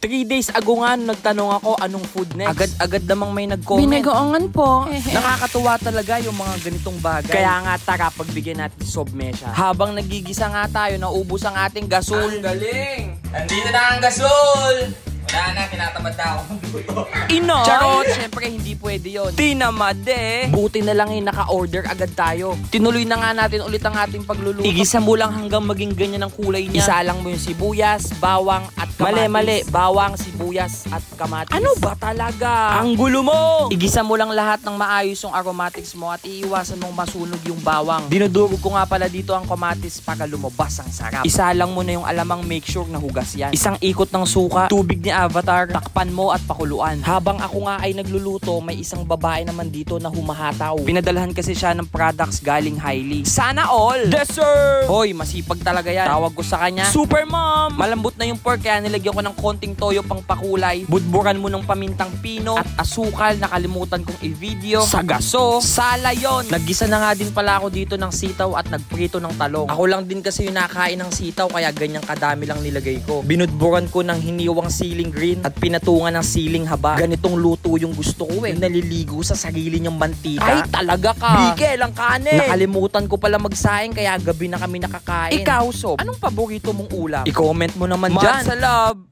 3 days ago nga nagtanong ako anong food next. Agad-agad namang may nag-comment. Binagoongan po. Nakakatuwa talaga yung mga ganitong bagay. Kaya nga tara, pagbigyan natin sobmesya. Habang nagigisa nga tayo, naubos ang ating gasol. Ang galing! Nandito na ang gasol! Wala na, tinatamad na ako magluto. Ino! Charot! Siyempre, hindi pwede yun. Tinamad eh! Buti na lang naka-order agad tayo. Tinuloy na nga natin ulit ang ating pagluluto. Igisa mo lang hanggang maging ganyan ang kulay niya. Isalang mo yung sibuyas, bawang, at kamatis. Mali. Bawang, sibuyas, at kamatis. Ano ba talaga? Ang gulo mo! Igisa mo lang lahat ng maayos yung aromatics mo at iiwasan mong masunog yung bawang. Dinudurog ko nga pala dito ang kamatis para lumabas ang sarap. Isalang mo na yung alamang, make sure na hugas yan. Isang ikot ng suka, tubig ni Avatar, takpan mo at pakuluan. Habang ako nga ay nagluluto, may isang babae naman dito na humahataw. Pinadalhan kasi siya ng products galing Highly. Sana all! Dessert! Hoy, masipag talaga yan. Tawag ko sa kanya, Super Mom! Malambot na yung pork kaya nilagyan ko ng konting toyo pang pakulay. Budburan mo ng pamintang pino at asukal. Nakalimutan kong i-video. Sagaso! Sala yon! Naggisa na nga din pala ako dito ng sitaw at nagprito ng talong. Ako lang din kasi yung nakain ng sitaw kaya ganyang kadami lang nilagay ko. Binudburan ko ng hiniwang siling green at pinatungan ng siling haba. Ganitong luto yung gusto ko eh. Naliligo sa sarili niyang mantika. Ay, talaga ka. Bigel ang kanin. Nakalimutan ko pala magsaing kaya gabi na kami nakakain. Ikaw, Sob, anong paborito mong ulam? I-comment mo naman dyan. Sa love.